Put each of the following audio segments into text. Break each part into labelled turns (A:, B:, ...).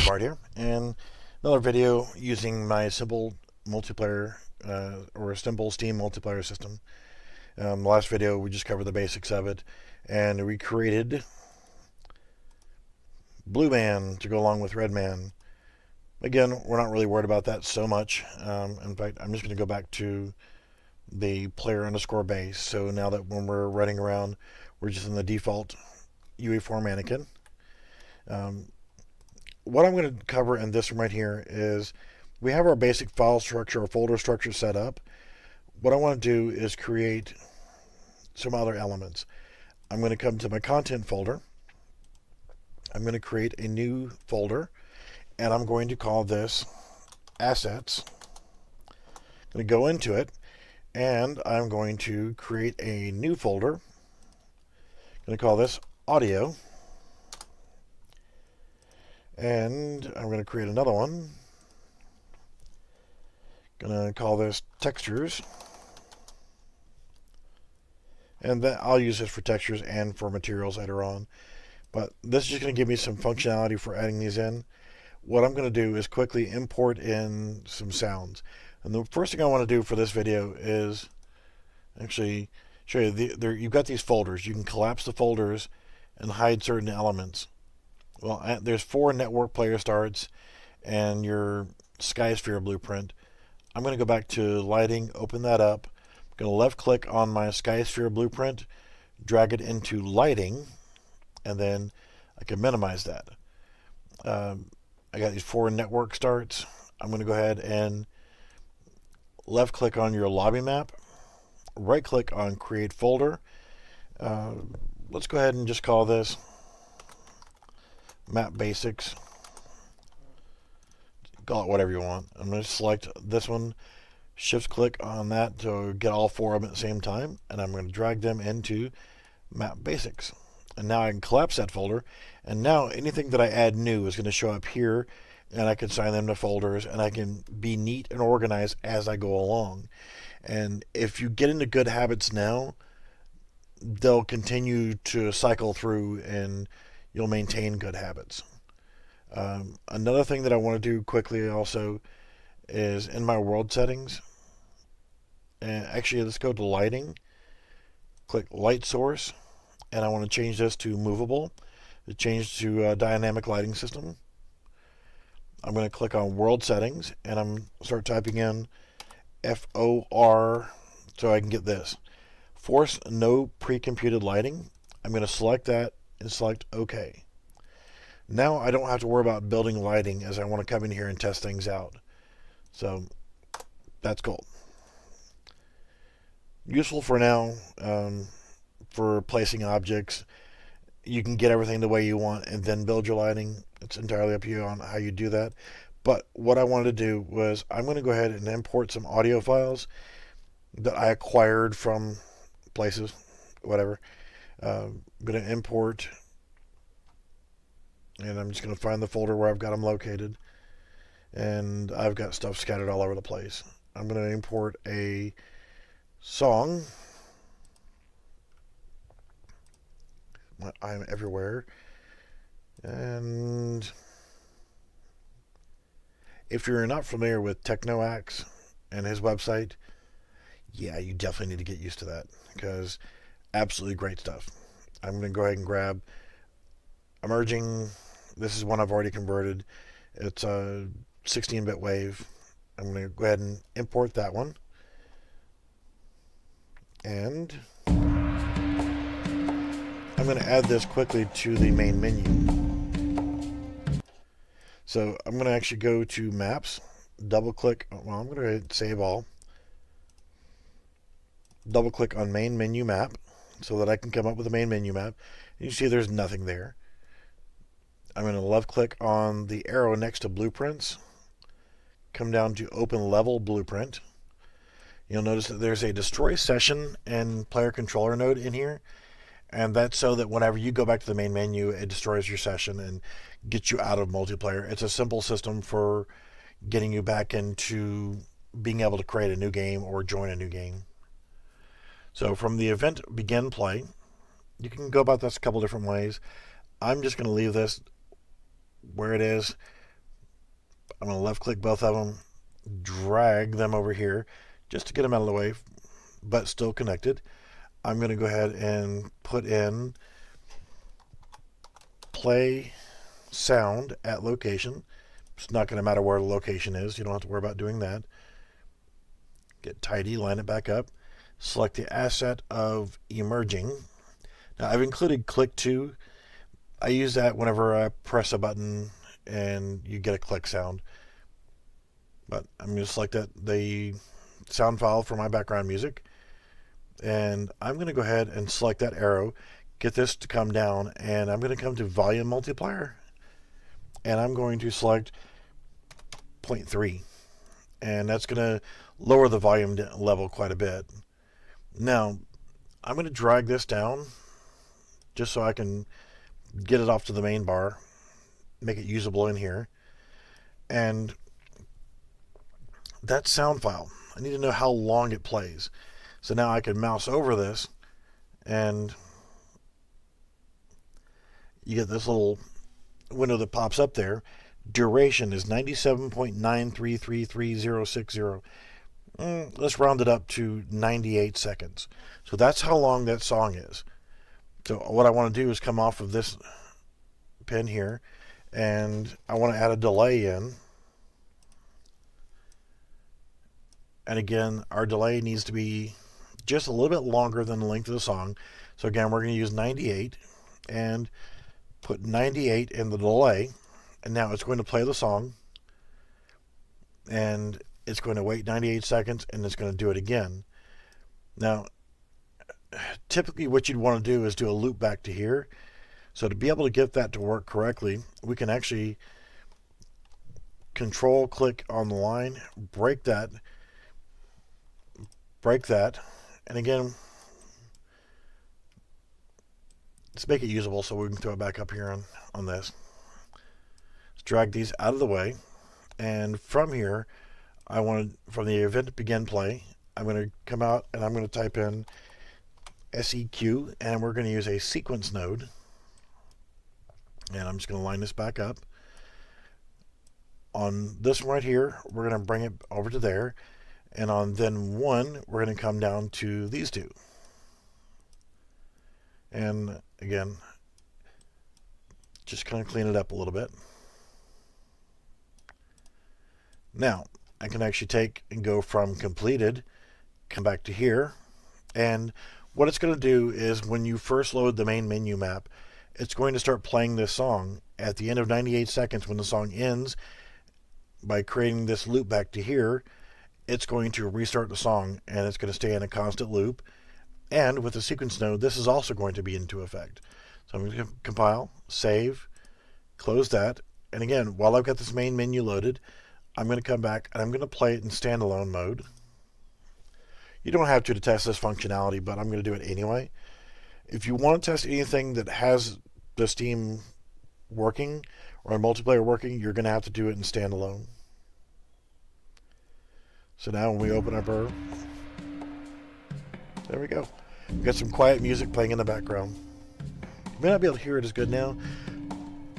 A: Bart here, and another video using my simple multiplayer or a simple Steam multiplayer system. The last video we just covered the basics of it, and we created Blue Man to go along with Red Man. Again, we're not really worried about that so much. In fact, I'm just going to go back to the player underscore base. So now that when we're running around, we're just in the default UE4 mannequin. What I'm going to cover in this one right here is we have our basic file structure or folder structure set up. What I want to do is create some other elements. I'm going to come to my content folder. I'm going to create a new folder, and I'm going to call this assets. I'm going to go into it, and I'm going to create a new folder. I'm going to call this audio. And I'm going to create another one. Going to call this textures. And then I'll use this for textures and for materials later on. But this is just going to give me some functionality for adding these in. What I'm going to do is quickly import in some sounds. And the first thing I want to do for this video is actually show you, you've got these folders. You can collapse the folders and hide certain elements. Well, there's 4 network player starts and your SkySphere blueprint. I'm going to go back to lighting, open that up. I'm going to left click on my SkySphere blueprint, drag it into lighting, and then I can minimize that. I got these 4 network starts. I'm going to go ahead and left click on your lobby map, right click on create folder. Let's go ahead and just call this map basics. Call it whatever you want. I'm going to select this one, shift click on that to get all 4 of them at the same time, and I'm going to drag them into map basics. And now I can collapse that folder, and now anything that I add new is going to show up here, and I can assign them to folders, and I can be neat and organized as I go along. And if you get into good habits now, they'll continue to cycle through and you'll maintain good habits. Another thing that I want to do quickly also is in my world settings. And actually, let's go to lighting. Click light source, and I want to change this to movable. It changed to dynamic lighting system. I'm going to click on world settings, and I'm start typing in FOR so I can get this. Force no pre-computed lighting. I'm going to select that and select OK. Now I don't have to worry about building lighting as I want to come in here and test things out. So that's cool. Useful for now for placing objects. You can get everything the way you want and then build your lighting. It's entirely up to you on how you do that. But what I wanted to do was I'm going to go ahead and import some audio files that I acquired from places, whatever. I'm going to import, and I'm just going to find the folder where I've got them located, and I've got stuff scattered all over the place. I'm going to import a song. I'm everywhere. And if you're not familiar with TechnoAxe and his website, yeah, you definitely need to get used to that because absolutely great stuff. I'm going to go ahead and grab emerging. This is one I've already converted. It's a 16-bit wave. I'm going to go ahead and import that one. And I'm going to add this quickly to the main menu. So I'm going to actually go to maps, double click. Well, I'm going to hit save all. Double click on main menu map so that I can come up with a main menu map. And you see there's nothing there. I'm going to left click on the arrow next to blueprints, come down to open level blueprint. You'll notice that there's a destroy session and player controller node in here, and that's so that whenever you go back to the main menu, it destroys your session and gets you out of multiplayer. It's a simple system for getting you back into being able to create a new game or join a new game. So from the event begin play, you can go about this a couple different ways. I'm just going to leave this where it is. I'm going to left click both of them, drag them over here just to get them out of the way, but still connected. I'm going to go ahead and put in play sound at location. It's not going to matter where the location is. You don't have to worry about doing that. Get tidy, line it back up. Select the asset of emerging. Now I've included click to. I use that whenever I press a button and you get a click sound. But I'm going to select the sound file for my background music. And I'm going to go ahead and select that arrow, get this to come down, and I'm going to come to volume multiplier. And I'm going to select 0.3. And that's going to lower the volume level quite a bit. Now, I'm going to drag this down just so I can get it off to the main bar, make it usable in here. And that sound file, I need to know how long it plays. So now I can mouse over this and you get this little window that pops up there. Duration is 97.9333060. Let's round it up to 98 seconds. So that's how long that song is. So what I want to do is come off of this pin here, and I want to add a delay in. And again, our delay needs to be just a little bit longer than the length of the song. So again, we're going to use 98 and put 98 in the delay. And now it's going to play the song. And it's going to wait 98 seconds and it's going to do it again. Now, typically what you'd want to do is do a loop back to here. So to be able to get that to work correctly, we can actually control click on the line, break that, and again, let's make it usable so we can throw it back up here on this. Let's drag these out of the way, and from here, from the event begin play, I'm going to come out and I'm going to type in SEQ, and we're going to use a sequence node. And I'm just going to line this back up. On this one right here, we're going to bring it over to there. And on then 1, we're going to come down to these two. And again, just kind of clean it up a little bit. Now, I can actually take and go from completed, come back to here. And what it's going to do is when you first load the main menu map, it's going to start playing this song. At the end of 98 seconds, when the song ends, by creating this loop back to here, it's going to restart the song, and it's going to stay in a constant loop. And with the sequence node, this is also going to be into effect. So I'm going to compile, save, close that. And again, while I've got this main menu loaded, I'm going to come back, and I'm going to play it in standalone mode. You don't have to test this functionality, but I'm going to do it anyway. If you want to test anything that has the Steam working or multiplayer working, you're going to have to do it in standalone. So now when we open up our... There we go. We've got some quiet music playing in the background. You may not be able to hear it as good now.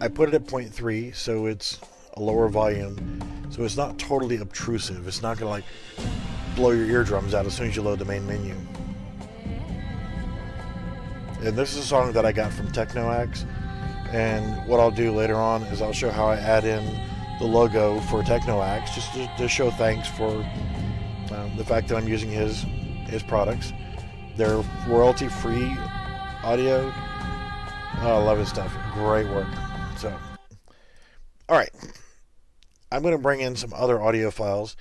A: I put it at 0.3, so it's a lower volume. So it's not totally obtrusive. It's not going to like blow your eardrums out as soon as you load the main menu. And this is a song that I got from TechnoAxe. And what I'll do later on is I'll show how I add in the logo for TechnoAxe, just to show thanks for the fact that I'm using his products. They're royalty-free audio. Oh, I love his stuff. Great work. So, all right. I'm going to bring in some other audio files,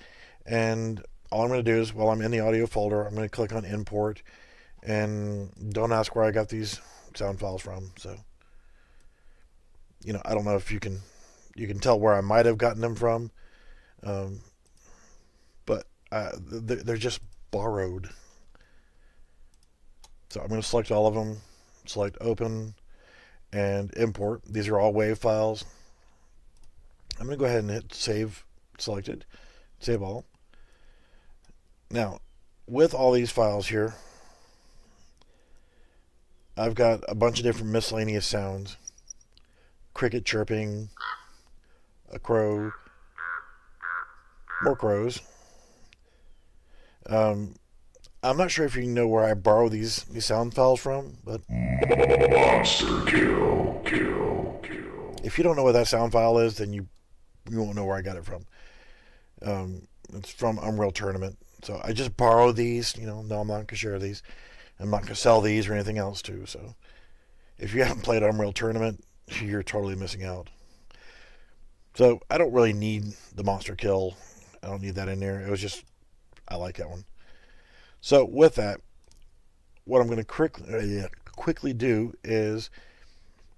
A: and all I'm going to do is, while I'm in the audio folder, I'm going to click on import, and don't ask where I got these sound files from. So, I don't know if you can tell where I might have gotten them from, but they're just borrowed. So I'm going to select all of them, select open, and import. These are all WAV files. I'm going to go ahead and hit save selected, save all. Now, with all these files here, I've got a bunch of different miscellaneous sounds. Cricket chirping, a crow, More crows. I'm not sure if you know where I borrow these sound files from, but
B: Monster kill, kill, kill.
A: if you don't know what that sound file is, then you won't know where I got it from. It's from Unreal Tournament. So I just borrow these. No, I'm not going to share these. I'm not going to sell these or anything else too. So if you haven't played Unreal Tournament, you're totally missing out. So I don't really need the monster kill. I don't need that in there. It was just, I like that one. So with that, what I'm going to quickly do is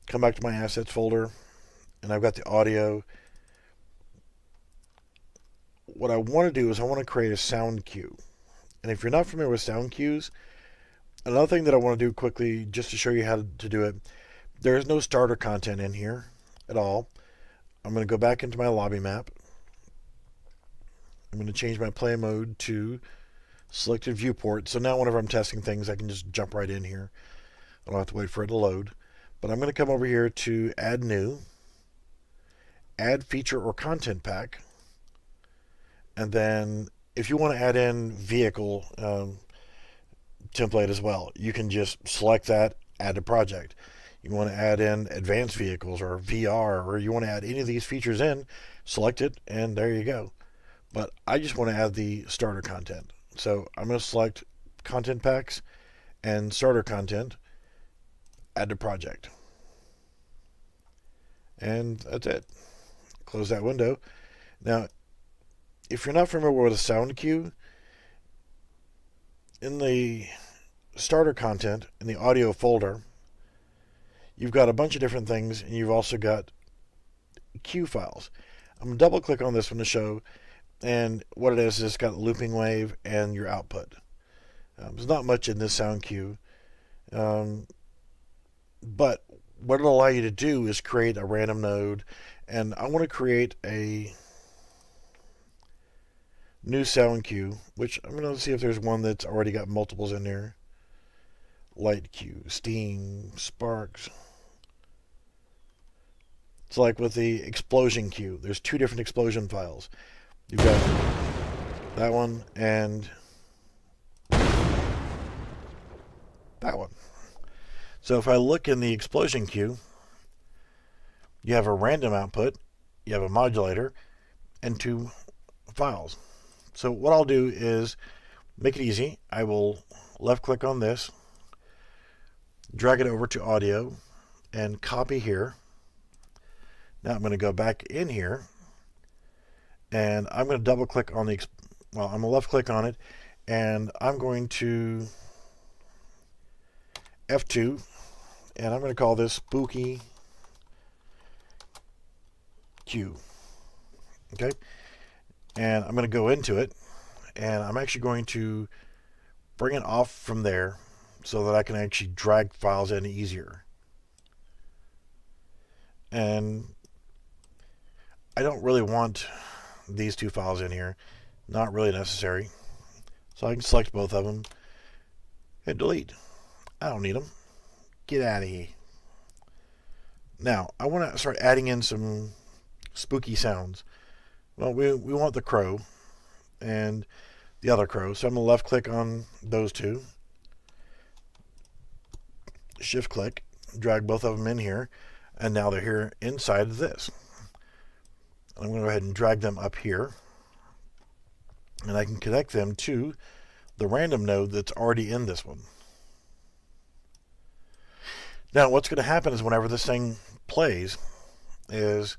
A: come back to my assets folder, and I've got the audio. What I want to do is I want to create a sound cue. And if you're not familiar with sound cues, another thing that I want to do quickly, just to show you how to do it, there is no starter content in here at all. I'm going to go back into my lobby map. I'm going to change my play mode to selected viewport. So now whenever I'm testing things, I can just jump right in here. I don't have to wait for it to load. But I'm going to come over here to add new, add feature or content pack. And then if you want to add in vehicle template as well, you can just select that, add to project. You want to add in advanced vehicles or VR, or you want to add any of these features in, select it, and there you go. But I just want to add the starter content. So I'm going to select content packs and starter content, add to project. And that's it. Close that window. Now, if you're not familiar with a sound cue, in the starter content, in the audio folder, you've got a bunch of different things, and you've also got cue files. I'm going to double click on this one to show, and what it is it's got a looping wave and your output. There's not much in this sound cue, but what it'll allow you to do is create a random node, and I want to create a new sound cue, which I'm going to see if there's one that's already got multiples in there. Light cue, steam, sparks. It's like with the explosion cue. There's two different explosion files. You've got that one and that one. So if I look in the explosion cue, you have a random output, you have a modulator, and two files. So what I'll do is make it easy. I will left click on this, drag it over to audio, and copy here. Now I'm going to go back in here, and I'm going to double click on I'm going to left click on it, and I'm going to F2, and I'm going to call this spooky cue. Okay? And I'm going to go into it, and I'm actually going to bring it off from there so that I can actually drag files in easier. And I don't really want these two files in here. Not really necessary. So I can select both of them and delete. I don't need them. Get out of here. Now, I want to start adding in some spooky sounds. Well, we want the crow and the other crow. So I'm going to left click on those two. Shift click. Drag both of them in here. And now they're here inside of this. I'm going to go ahead and drag them up here. And I can connect them to the random node that's already in this one. Now what's going to happen is whenever this thing plays is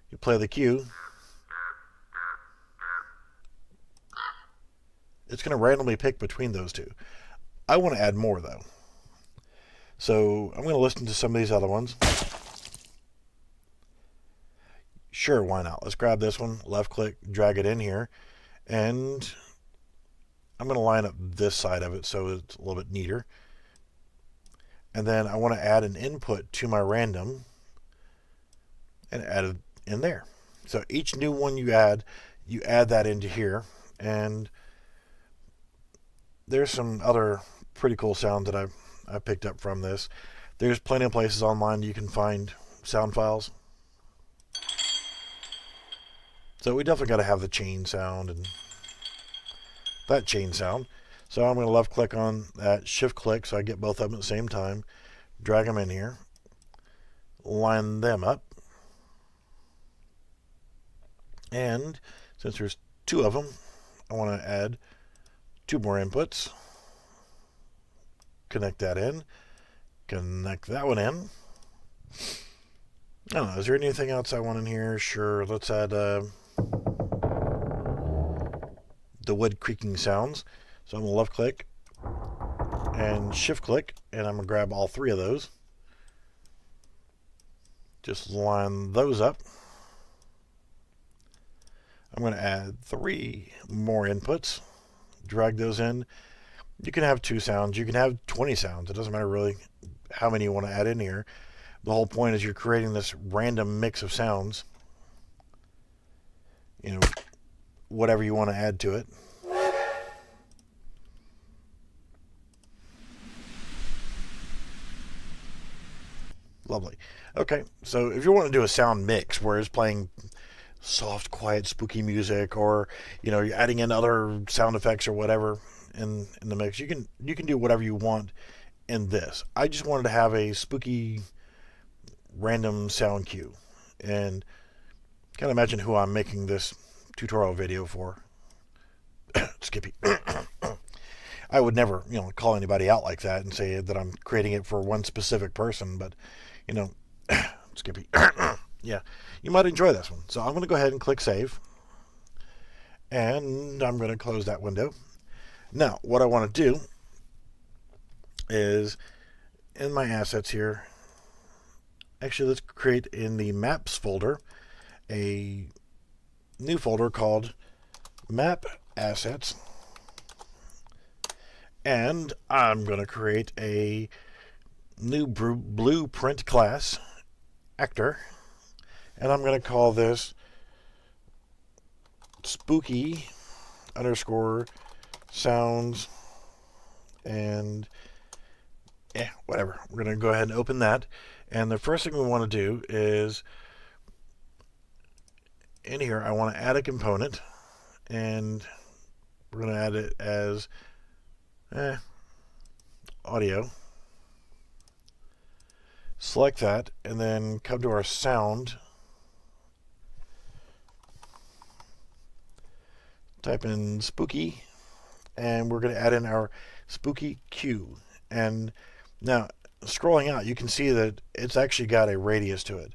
A: you play the cue. It's going to randomly pick between those two. I want to add more though. So I'm going to listen to some of these other ones. Sure, why not? Let's grab this one, left click, drag it in here, and I'm going to line up this side of it so it's a little bit neater. And then I want to add an input to my random and add it in there. So each new one you add that into here. And there's some other pretty cool sounds that I picked up from this. There's plenty of places online you can find sound files. So we definitely got to have the chain sound and that chain sound. So I'm going to left click on that, shift click so I get both of them at the same time, drag them in here, line them up, and since there's two of them, I want to add two more inputs. Connect that in, connect that one in. I don't know, is there anything else I want in here? Sure, let's add the wood creaking sounds. So I'm going to left click and shift click, and I'm going to grab all three of those. Just line those up. I'm going to add three more inputs, drag those in. You can have 2 sounds, you can have 20 sounds. It doesn't matter really how many you want to add in here. The whole point is you're creating this random mix of sounds. You know, whatever you want to add to it. Lovely. Okay, so if you want to do a sound mix where it's playing soft, quiet, spooky music, or you're adding in other sound effects or whatever in the mix, you can do whatever you want in this. I just wanted to have a spooky random sound cue, and kind of imagine who I'm making this tutorial video for. Skippy. I would never, call anybody out like that and say that I'm creating it for one specific person, but Skippy. Yeah, you might enjoy this one. So I'm going to go ahead and click save, and I'm going to close that window. Now, what I want to do is, in my assets here, actually let's create in the maps folder a new folder called map assets, and I'm going to create a new blueprint class actor, and I'm going to call this spooky underscore sounds, and whatever. We're going to go ahead and open that, and the first thing we want to do is in here I want to add a component, and we're going to add it as audio. Select that, and then come to our sound. Type in spooky, and we're going to add in our spooky cue. And now, scrolling out, you can see that it's actually got a radius to it.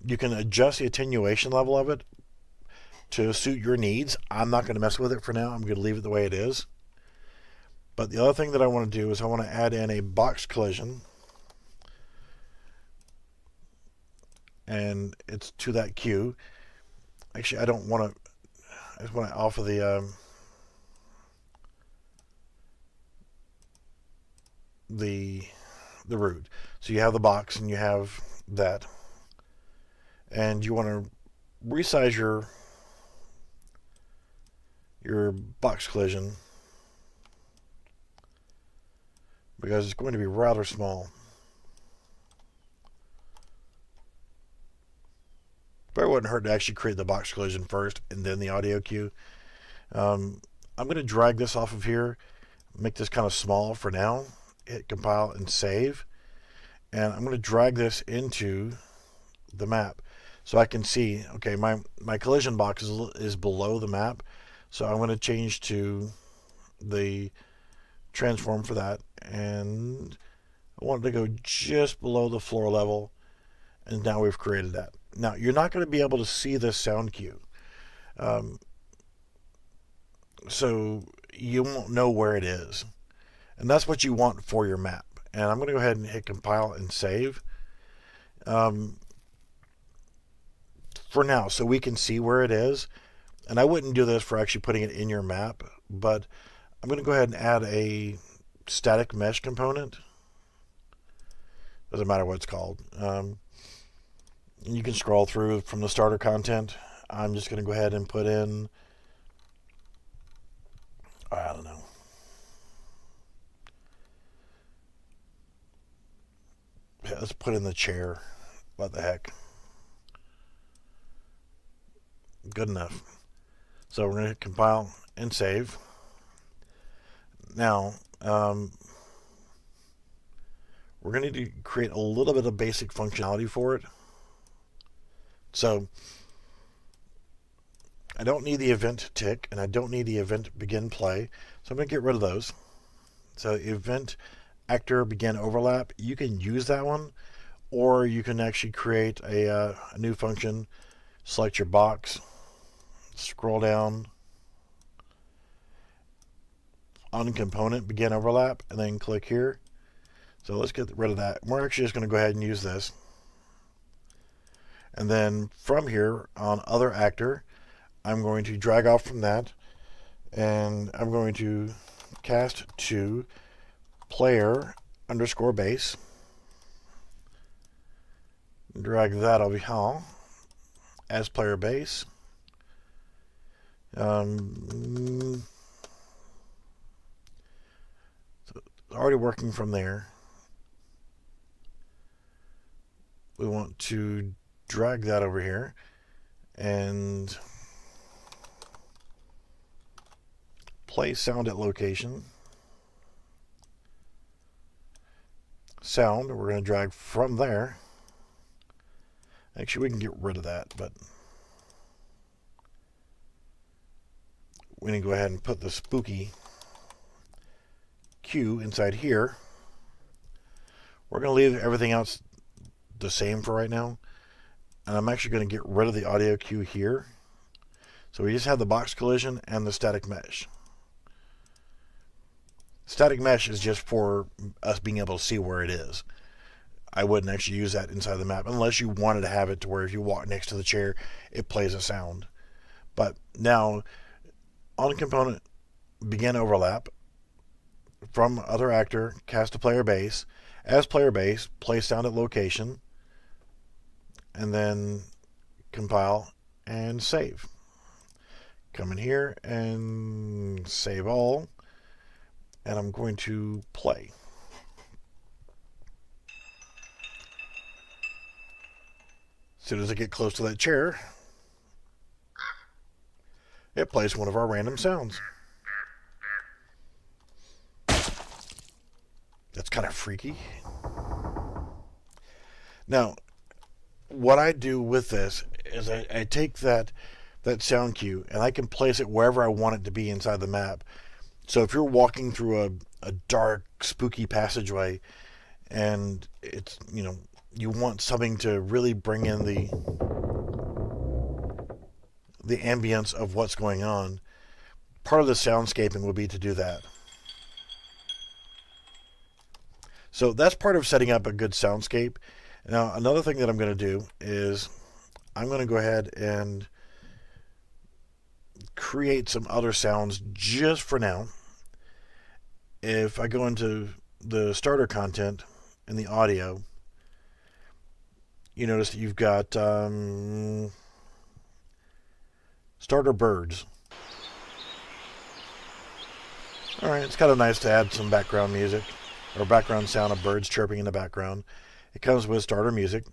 A: You can adjust the attenuation level of it to suit your needs. I'm not going to mess with it for now. I'm going to leave it the way it is. But the other thing that I want to do is I want to add in a box collision, and it's to that cue. Actually, I don't want to. I just want to alpha the root. So you have the box and you have that, and you want to resize your box collision because it's going to be rather small. But it wouldn't hurt to actually create the box collision first and then the audio cue. I'm going to drag this off of here, make this kind of small for now, hit compile and save, and I'm going to drag this into the map so I can see, okay, my collision box is below the map, so I'm going to change to the transform for that, and I want it to go just below the floor level, and now we've created that. Now, you're not going to be able to see this sound cue, so you won't know where it is, and that's what you want for your map. And I'm going to go ahead and hit compile and save for now, so we can see where it is. And I wouldn't do this for actually putting it in your map, but I'm going to go ahead and add a static mesh component. Doesn't matter what it's called. You can scroll through from the starter content. I'm just going to go ahead and put in, I don't know, yeah, let's put in the chair. What the heck? Good enough. So we're going to compile and save. Now, we're going to need to create a little bit of basic functionality for it. So I don't need the event tick, and I don't need the event begin play. So I'm going to get rid of those. So event actor begin overlap, you can use that one, or you can actually create a new function. Select your box, scroll down on component begin overlap, and then click here. So let's get rid of that. We're actually just going to go ahead and use this. And then from here on other actor, I'm going to drag off from that, and I'm going to cast to player underscore base. Drag that over here as player base. So it's already working from there. We want to drag that over here and play sound at location. Sound, we're going to drag from there. Actually, we can get rid of that, but we need to go ahead and put the spooky cue inside here. We're going to leave everything else the same for right now. And I'm actually going to get rid of the audio cue here. So we just have the box collision and the static mesh. Static mesh is just for us being able to see where it is. I wouldn't actually use that inside the map unless you wanted to have it to where if you walk next to the chair, it plays a sound. But now, on component, begin overlap. From other actor, cast to player base. As player base, play sound at location. And then compile and save. Come in here and save all. And I'm going to play. As soon as I get close to that chair, it plays one of our random sounds. That's kind of freaky. Now, what I do with this is I take that sound cue and I can place it wherever I want it to be inside the map. So if you're walking through a dark, spooky passageway and it's, you want something to really bring in the ambience of what's going on, part of the soundscaping would be to do that. So that's part of setting up a good soundscape. Now, another thing that I'm going to do is I'm going to go ahead and create some other sounds just for now. If I go into the starter content and the audio, you notice that you've got starter birds. Alright, it's kind of nice to add some background music or background sound of birds chirping in the background. It comes with starter music.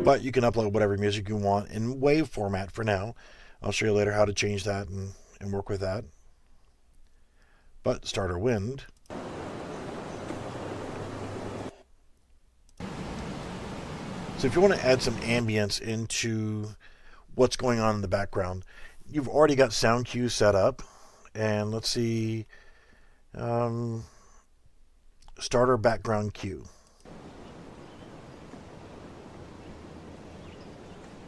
A: But you can upload whatever music you want in WAV format for now. I'll show you later how to change that and work with that. But starter wind. So if you want to add some ambience into what's going on in the background, you've already got sound cues set up. And let's see, starter background cue.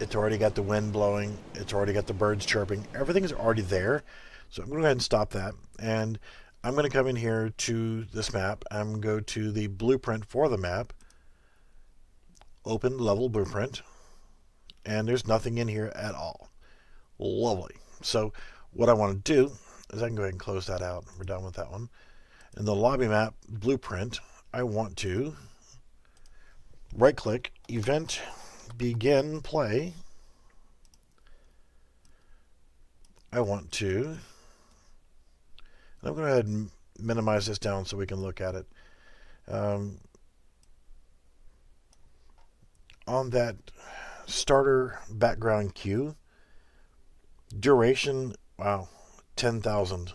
A: It's already got the wind blowing. It's already got the birds chirping. Everything's already there. So I'm going to go ahead and stop that. And I'm going to come in here to this map. I'm going to go to the blueprint for the map. Open level blueprint. And there's nothing in here at all. Lovely. So what I want to do is I can go ahead and close that out. We're done with that one. In the lobby map blueprint, I want to right click, event begin play. I want to, I'm going to go ahead and minimize this down so we can look at it. On that starter background cue. Duration, wow, 10,000.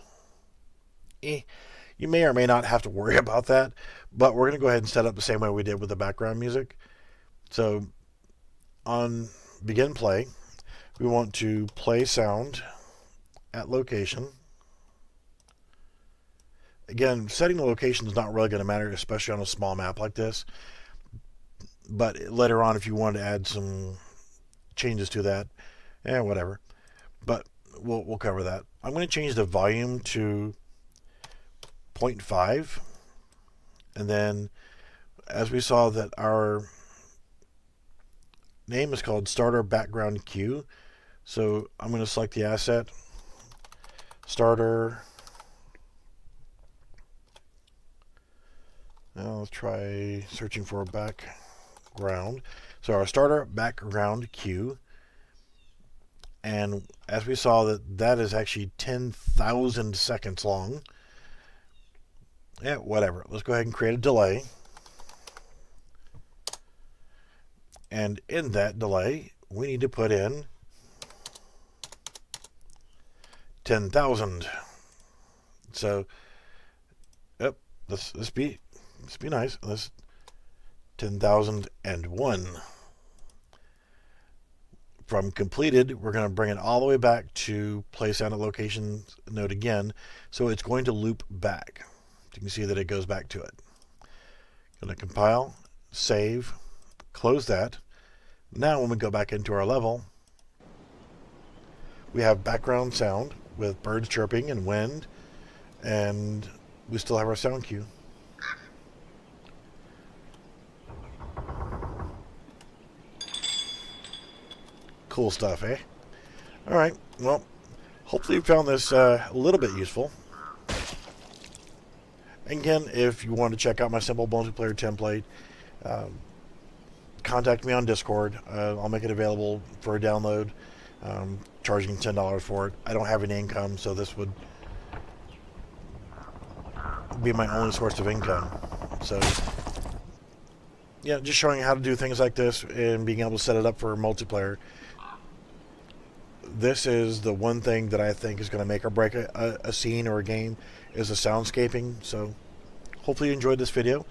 A: You may or may not have to worry about that, but we're going to go ahead and set up the same way we did with the background music. So on begin play, we want to play sound at location. Again, setting the location is not really going to matter, especially on a small map like this. But later on, if you want to add some changes to that, whatever. But we'll cover that. I'm going to change the volume to 0.5. And then, as we saw that our name is called Starter Background Cue. So I'm going to select the asset, Starter. Now let's try searching for a background. So our starter background cue, and as we saw that is actually 10,000 seconds long. Whatever. Let's go ahead and create a delay. And in that delay, we need to put in 10,000. So, let's be nice. Let's 10,001. From completed, we're going to bring it all the way back to play sound at location node again. So it's going to loop back. You can see that it goes back to it. Going to compile, save, close that. Now when we go back into our level, we have background sound with birds chirping and wind, and we still have our sound cue. Cool stuff, eh? Alright, well, hopefully you found this a little bit useful. Again, if you want to check out my simple multiplayer template, contact me on Discord. I'll make it available for a download, charging $10 for it. I don't have any income, so this would be my only source of income. So, yeah, just showing how to do things like this and being able to set it up for multiplayer. This is the one thing that I think is going to make or break a scene or a game, is the soundscaping. So hopefully you enjoyed this video,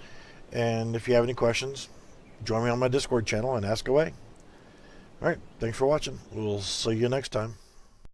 A: and if you have any questions, join me on my Discord channel and ask away. Alright, thanks for watching. We'll see you next time.